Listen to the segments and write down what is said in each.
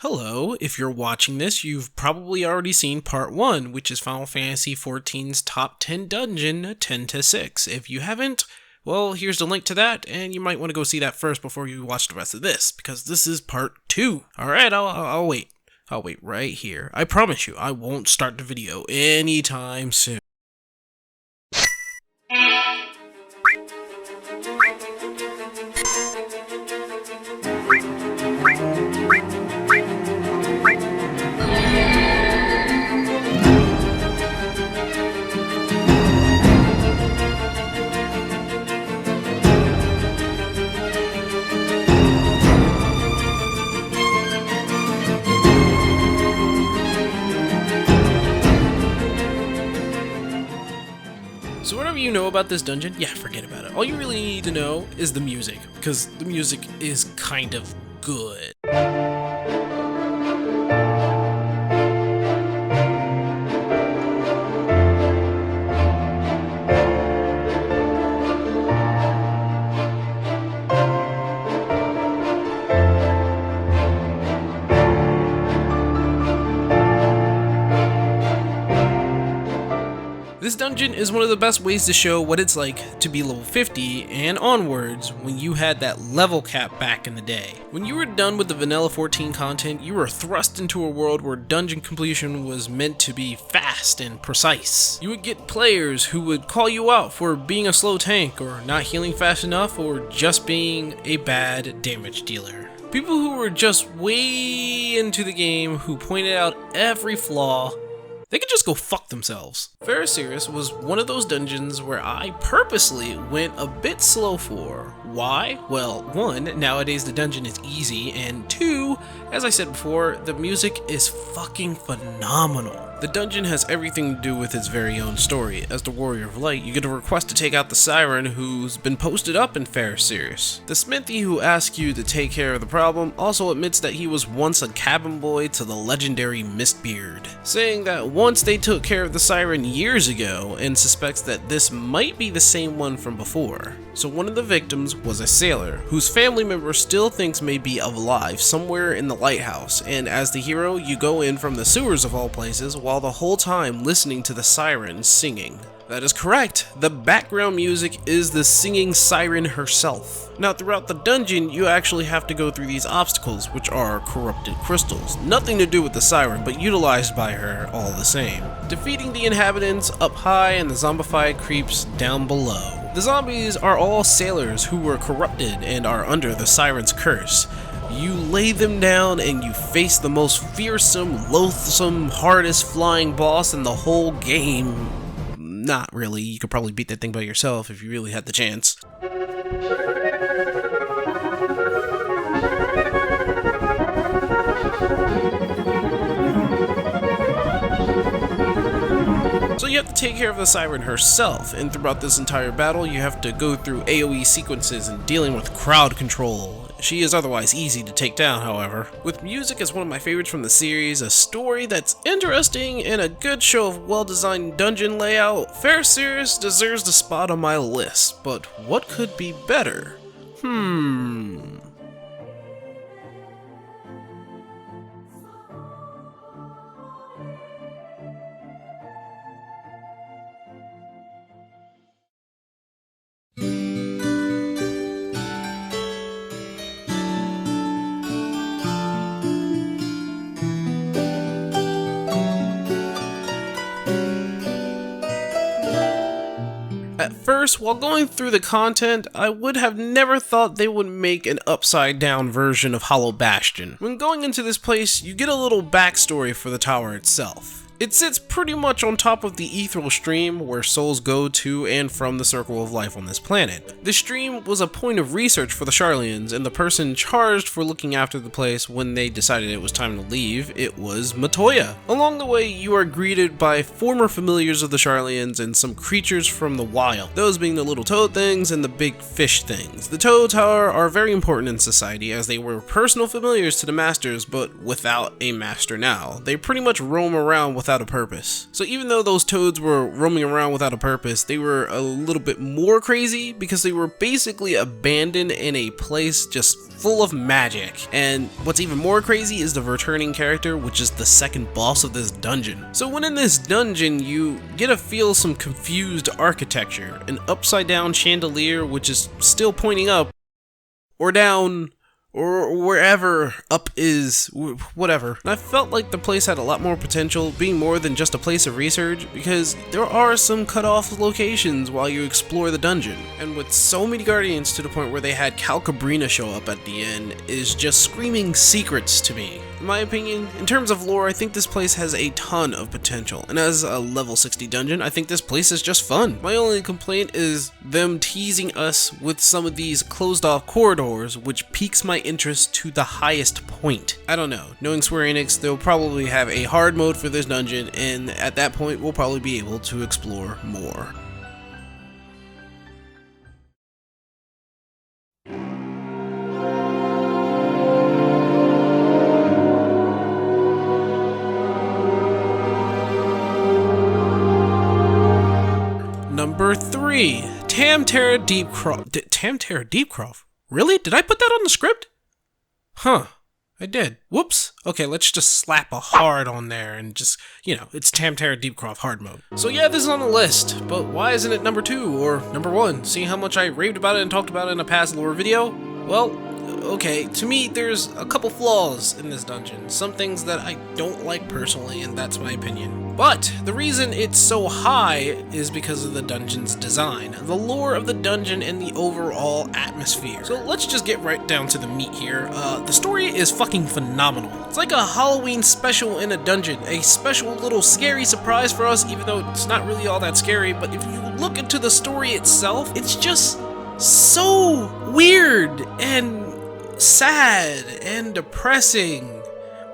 Hello, if you're watching this, you've probably already seen part 1, which is Final Fantasy XIV's top 10 dungeon, 10-6. If you haven't, well, here's the link to that, and you might want to go see that first before you watch the rest of this, because this is part 2. Alright, I'll wait. I'll wait right here. I promise you, I won't start the video anytime soon. So whatever you know about this dungeon, yeah, forget about it. All you really need to know is the music, because the music is kind of good. This dungeon is one of the best ways to show what it's like to be level 50 and onwards when you had that level cap back in the day. When you were done with the vanilla 14 content, you were thrust into a world where dungeon completion was meant to be fast and precise. You would get players who would call you out for being a slow tank or not healing fast enough or just being a bad damage dealer. People who were just way into the game who pointed out every flaw. They could just go fuck themselves. Pharos Sirius was one of those dungeons where I purposely went a bit slow for. Why? Well, 1, nowadays the dungeon is easy, and 2, as I said before, the music is fucking phenomenal. The dungeon has everything to do with its very own story. As the Warrior of Light, you get a request to take out the Siren who's been posted up in Pharos Sirius. The smithy who asks you to take care of the problem also admits that he was once a cabin boy to the legendary Mistbeard, saying that once they took care of the Siren years ago and suspects that this might be the same one from before. So one of the victims was a sailor, whose family member still thinks may be alive somewhere in the lighthouse, and as the hero, you go in from the sewers of all places, while the whole time listening to the siren singing. That is correct, the background music is the singing siren herself. Now throughout the dungeon, you actually have to go through these obstacles, which are corrupted crystals. Nothing to do with the siren, but utilized by her all the same. Defeating the inhabitants up high and the zombified creeps down below. The zombies are all sailors who were corrupted and are under the siren's curse. You lay them down and you face the most fearsome, loathsome, hardest flying boss in the whole game. Not really, you could probably beat that thing by yourself if you really had the chance. So you have to take care of the siren herself, and throughout this entire battle you have to go through AoE sequences and dealing with crowd control. She is otherwise easy to take down, however. With music as one of my favorites from the series, a story that's interesting, and a good show of well-designed dungeon layout, Pharos Sirius deserves the spot on my list, but what could be better? At first, while going through the content, I would have never thought they would make an upside-down version of Hollow Bastion. When going into this place, you get a little backstory for the tower itself. It sits pretty much on top of the ethereal stream where souls go to and from the circle of life on this planet. The stream was a point of research for the Sharlayans, and the person charged for looking after the place when they decided it was time to leave, it was Matoya. Along the way, you are greeted by former familiars of the Sharlayans and some creatures from the wild, those being the little toad things and the big fish things. The Toad Tower are very important in society as they were personal familiars to the masters, but without a master now. They pretty much roam around with without a purpose. So even though those toads were roaming around without a purpose, they were a little bit more crazy because they were basically abandoned in a place just full of magic. And what's even more crazy is the returning character, which is the second boss of this dungeon. So when in this dungeon, you get to feel some confused architecture, an upside down chandelier which is still pointing up or down, or wherever up is, whatever. And I felt like the place had a lot more potential, being more than just a place of research, because there are some cut off locations while you explore the dungeon. And with so many guardians to the point where they had Calcabrina show up at the end is just screaming secrets to me. In my opinion, in terms of lore, I think this place has a ton of potential, and as a level 60 dungeon, I think this place is just fun. My only complaint is them teasing us with some of these closed off corridors, which piques my interest to the highest point. I don't know, knowing Square Enix, they'll probably have a hard mode for this dungeon, and at that point, we'll probably be able to explore more. Number 3, Tam-Tara Deepcroft. Tam-Tara Deepcroft? Really? Did I put that on the script? Huh, I did. Whoops. Okay, let's just slap a hard on there and just, it's Tam-Tara Deepcroft hard mode. So yeah, this is on the list, but why isn't it number 2 or number 1? Seeing how much I raved about it and talked about it in a past lore video? Well, okay, to me, there's a couple flaws in this dungeon. Some things that I don't like personally, and that's my opinion. But the reason it's so high is because of the dungeon's design, the lore of the dungeon, and the overall atmosphere. So let's just get right down to the meat here. The story is fucking phenomenal. It's like a Halloween special in a dungeon, a special little scary surprise for us, even though it's not really all that scary. But if you look into the story itself, it's just so weird and sad and depressing.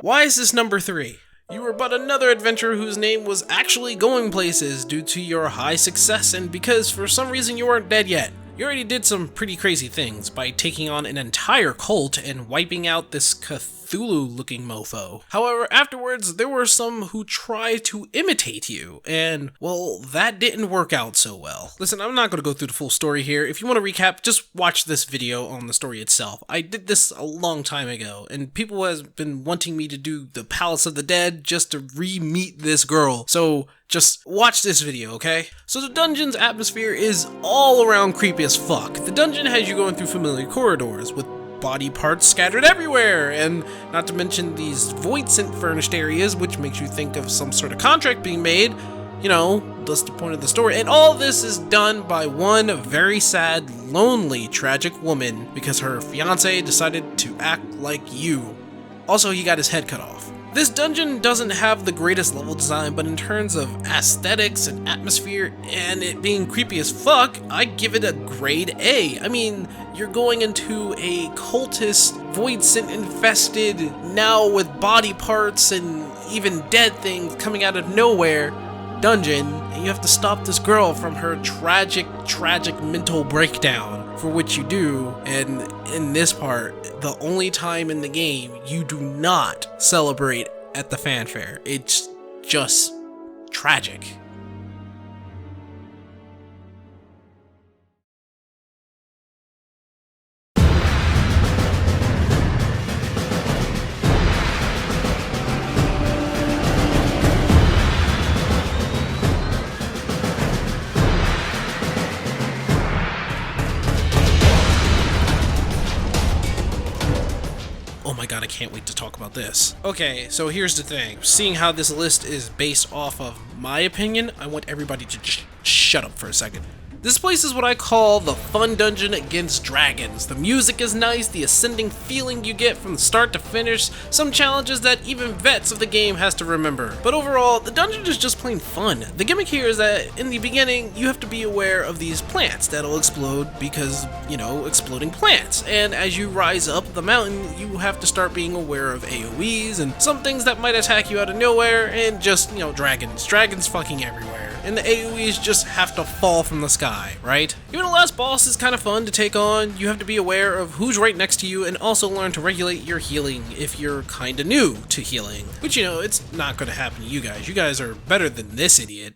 Why is this number 3? You were but another adventurer whose name was actually going places due to your high success and because for some reason you weren't dead yet. You already did some pretty crazy things by taking on an entire cult and wiping out this Cthulhu-looking mofo. However, afterwards, there were some who tried to imitate you, and, well, that didn't work out so well. Listen, I'm not going to go through the full story here. If you want to recap, just watch this video on the story itself. I did this a long time ago, and people have been wanting me to do the Palace of the Dead just to re-meet this girl, so just watch this video, okay? So the dungeon's atmosphere is all around creepy as fuck. The dungeon has you going through familiar corridors with body parts scattered everywhere, and not to mention these void scent furnished areas, which makes you think of some sort of contract being made. That's the point of the story. And all this is done by one very sad, lonely, tragic woman because her fiance decided to act like you. Also, he got his head cut off. This dungeon doesn't have the greatest level design, but in terms of aesthetics and atmosphere and it being creepy as fuck, I give it a grade A. I mean, you're going into a cultist, void scent infested, now with body parts and even dead things coming out of nowhere dungeon, and you have to stop this girl from her tragic mental breakdown. For which you do, and in this part, the only time in the game you do not celebrate at the fanfare. It's just tragic. Oh my god, I can't wait to talk about this. Okay, so here's the thing. Seeing how this list is based off of my opinion, I want everybody to just shut up for a second. This place is what I call the fun dungeon against dragons. The music is nice, the ascending feeling you get from start to finish, some challenges that even vets of the game has to remember. But overall, the dungeon is just plain fun. The gimmick here is that in the beginning, you have to be aware of these plants that'll explode because, exploding plants. And as you rise up the mountain, you have to start being aware of AoEs and some things that might attack you out of nowhere and just, dragons. Dragons fucking everywhere. and the AoEs just have to fall from the sky, right? Even the last boss is kind of fun to take on. You have to be aware of who's right next to you and also learn to regulate your healing if you're kinda new to healing. Which, you know, it's not gonna happen to you guys. You guys are better than this idiot.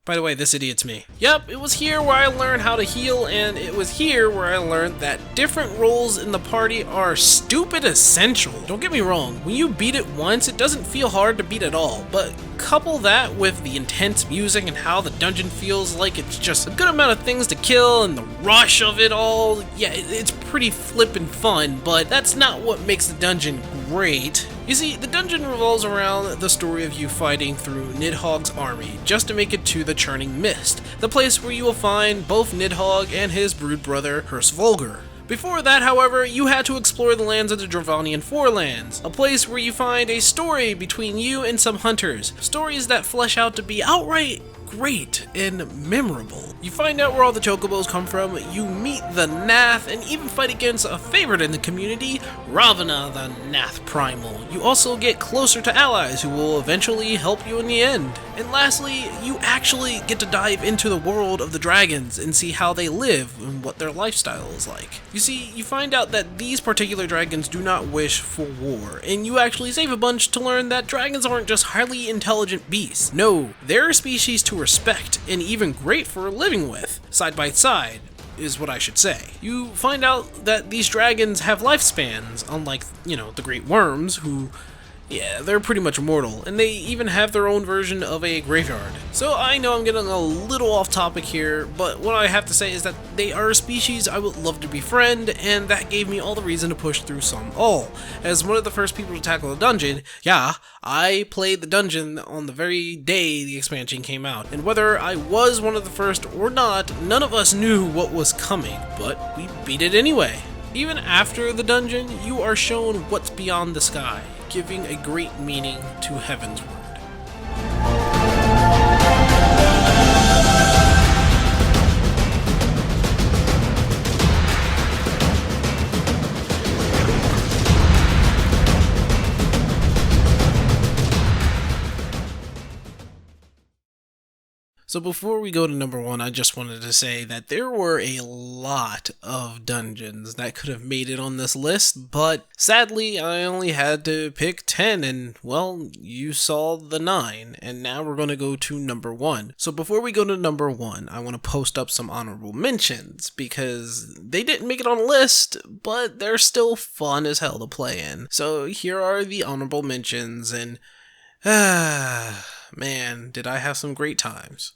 By the way, this idiot's me. Yep, it was here where I learned how to heal, and it was here where I learned that different roles in the party are stupid essential. Don't get me wrong, when you beat it once, it doesn't feel hard to beat at all, but couple that with the intense music and how the dungeon feels like it's just a good amount of things to kill and the rush of it all, yeah, it's pretty flippin' fun, but that's not what makes the dungeon great. You see, the dungeon revolves around the story of you fighting through Nidhogg's army just to make it to the Churning Mist, the place where you will find both Nidhogg and his brood brother, Volgar. Before that, however, you had to explore the lands of the Dravanian Forelands, a place where you find a story between you and some hunters, stories that flesh out to be outright great and memorable. You find out where all the chocobos come from, you meet the Nath, and even fight against a favorite in the community, Ravana the Nath Primal. You also get closer to allies who will eventually help you in the end. And lastly, you actually get to dive into the world of the dragons and see how they live and what their lifestyle is like. You see, you find out that these particular dragons do not wish for war, and you actually save a bunch to learn that dragons aren't just highly intelligent beasts. No, they're a species to respect and even great for living with, side by side, is what I should say. You find out that these dragons have lifespans, unlike, the great worms, who, yeah, they're pretty much immortal, and they even have their own version of a graveyard. So I know I'm getting a little off topic here, but what I have to say is that they are a species I would love to befriend, and that gave me all the reason to push through some all. As one of the first people to tackle the dungeon, yeah, I played the dungeon on the very day the expansion came out, and whether I was one of the first or not, none of us knew what was coming, but we beat it anyway. Even after the dungeon, you are shown what's beyond the sky, giving a great meaning to Heaven's Word. So before we go to number 1, I just wanted to say that there were a lot of dungeons that could have made it on this list, but sadly I only had to pick 10, and well, you saw the 9, and now we're going to go to number 1. So before we go to number 1, I want to post up some honorable mentions, because they didn't make it on a list, but they're still fun as hell to play in. So here are the honorable mentions, and man, did I have some great times.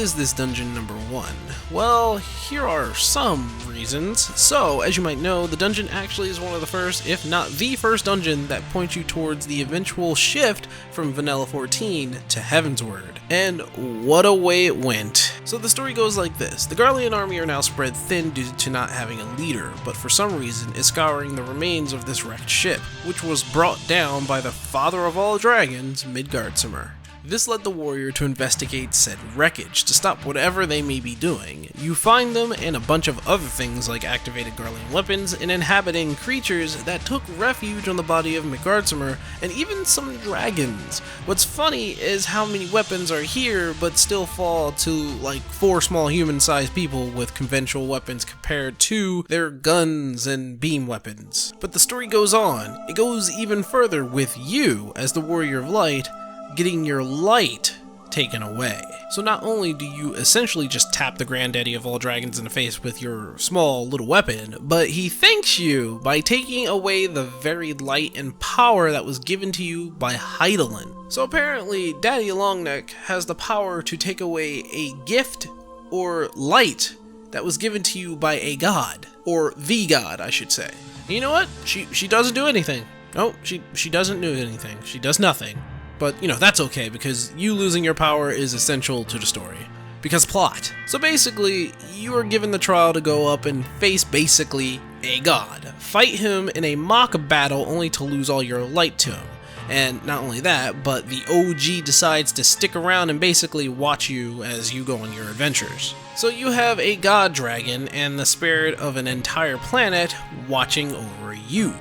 is this dungeon number 1? Well, here are some reasons. So, as you might know, the dungeon actually is one of the first, if not the first dungeon that points you towards the eventual shift from Vanilla 14 to Heavensward. And what a way it went. So the story goes like this. The Garlean army are now spread thin due to not having a leader, but for some reason is scouring the remains of this wrecked ship, which was brought down by the father of all dragons, Midgardsormr. This led the warrior to investigate said wreckage to stop whatever they may be doing. You find them and a bunch of other things like activated Garlean weapons and inhabiting creatures that took refuge on the body of Midgardsormr, and even some dragons. What's funny is how many weapons are here but still fall to like 4 small human-sized people with conventional weapons compared to their guns and beam weapons. But the story goes on. It goes even further with you as the warrior of light getting your light taken away. So not only do you essentially just tap the granddaddy of all dragons in the face with your small little weapon, but he thanks you by taking away the very light and power that was given to you by Hydaelyn. So apparently Daddy Longneck has the power to take away a gift or light that was given to you by a god, or the god I should say. And you know what? She doesn't do anything. No, she doesn't do anything. She does nothing. But, you know, that's okay, because you losing your power is essential to the story. Because plot. So basically, you are given the trial to go up and face basically a god. Fight him in a mock battle only to lose all your light to him. And not only that, but the OG decides to stick around and basically watch you as you go on your adventures. So you have a god dragon and the spirit of an entire planet watching over you.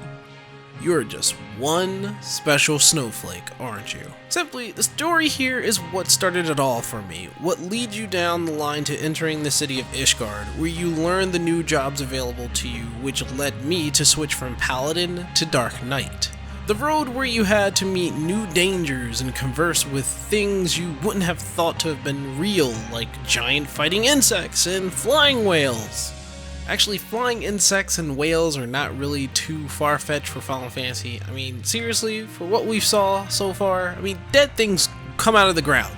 You're just one special snowflake, aren't you? Simply, the story here is what started it all for me, what leads you down the line to entering the city of Ishgard, where you learn the new jobs available to you, which led me to switch from Paladin to Dark Knight. The road where you had to meet new dangers and converse with things you wouldn't have thought to have been real, like giant fighting insects and flying whales. Actually, flying insects and whales are not really too far-fetched for Final Fantasy. I mean, seriously, for what we've saw so far, I mean, dead things come out of the ground.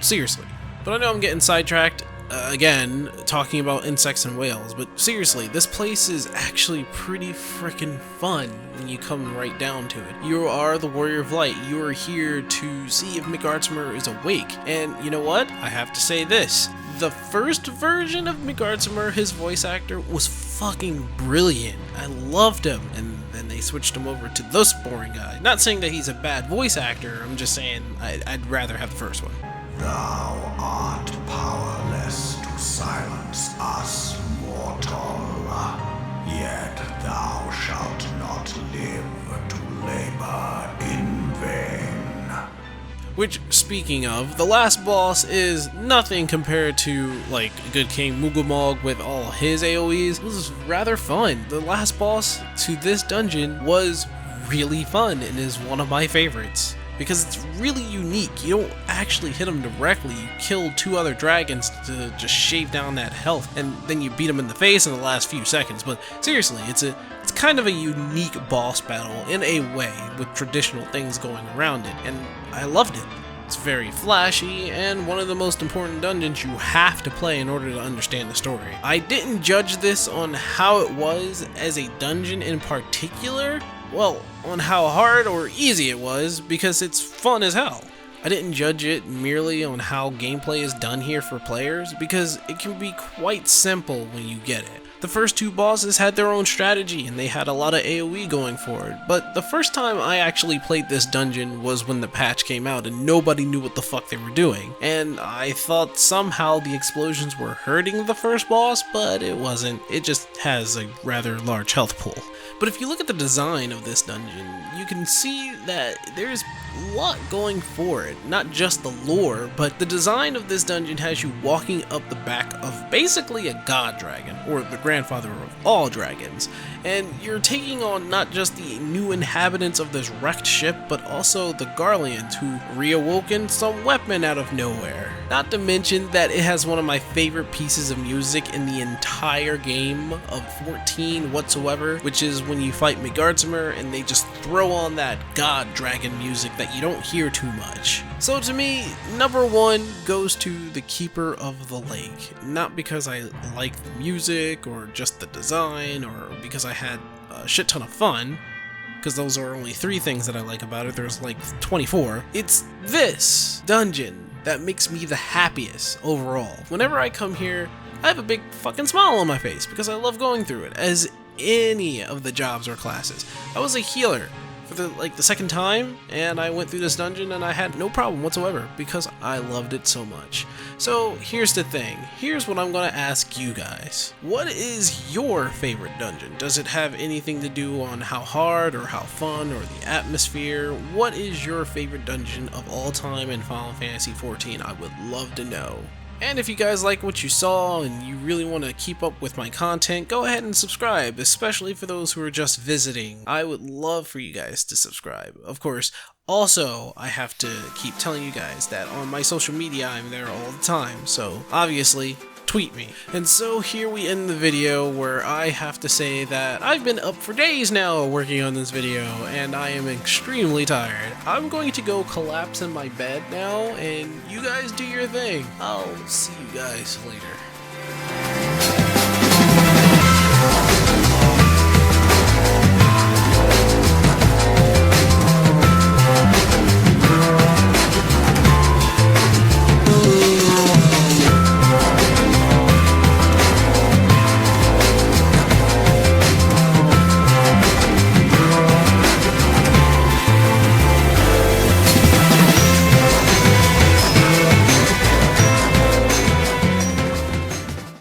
Seriously. But I know I'm getting sidetracked, again, talking about insects and whales, but seriously, this place is actually pretty freaking fun when you come right down to it. You are the Warrior of Light. You are here to see if Midgardsormr is awake. And you know what? I have to say this. The first version of Midgardsormr, his voice actor, was fucking brilliant. I loved him. And then they switched him over to this boring guy. Not saying that he's a bad voice actor, I'm just saying I'd rather have the first one. Thou art powerless to silence us, mortal. Yet thou shalt not live to labor in vain. Which, speaking of, the last boss is nothing compared to, like, Good King Mugumog with all his AoEs. It was rather fun. The last boss to this dungeon was really fun and is one of my favorites. Because it's really unique. You don't actually hit him directly. You kill 2 other dragons to just shave down that health, and then you beat him in the face in the last few seconds. But seriously, it's kind of a unique boss battle in a way, with traditional things going around it, and I loved it. It's very flashy, and one of the most important dungeons you have to play in order to understand the story. I didn't judge this on how it was as a dungeon in particular, well, on how hard or easy it was, because it's fun as hell. I didn't judge it merely on how gameplay is done here for players, because it can be quite simple when you get it. The first 2 bosses had their own strategy and they had a lot of AoE going for it, but the first time I actually played this dungeon was when the patch came out and nobody knew what the fuck they were doing, and I thought somehow the explosions were hurting the first boss, but it wasn't. It just has a rather large health pool. But if you look at the design of this dungeon, you can see that there's a lot going for it. Not just the lore, but the design of this dungeon has you walking up the back of basically a god dragon, or the grandfather of all dragons. And you're taking on not just the new inhabitants of this wrecked ship, but also the Garleans who reawoken some weapon out of nowhere. Not to mention that it has one of my favorite pieces of music in the entire game of 14 whatsoever, which is when you fight Midgardsormr and they just throw on that god dragon music that you don't hear too much. So to me, number 1 goes to the Keeper of the Lake. Not because I like the music or just the design or because I had a shit ton of fun, because those are only 3 things that I like about it. There's like 24. It's this dungeon that makes me the happiest overall. Whenever I come here, I have a big fucking smile on my face because I love going through it as any of the jobs or classes. I was a healer for the second time, and I went through this dungeon and I had no problem whatsoever because I loved it so much. So here's the thing. Here's what I'm gonna ask you guys. What is your favorite dungeon? Does it have anything to do on how hard or how fun or the atmosphere? What is your favorite dungeon of all time in Final Fantasy XIV? I would love to know. And if you guys like what you saw and you really want to keep up with my content, go ahead and subscribe, especially for those who are just visiting. I would love for you guys to subscribe. Of course, also, I have to keep telling you guys that on my social media I'm there all the time, so obviously, tweet me. And so here we end the video where I have to say that I've been up for days now working on this video and I am extremely tired. I'm going to go collapse in my bed now and you guys do your thing. I'll see you guys later.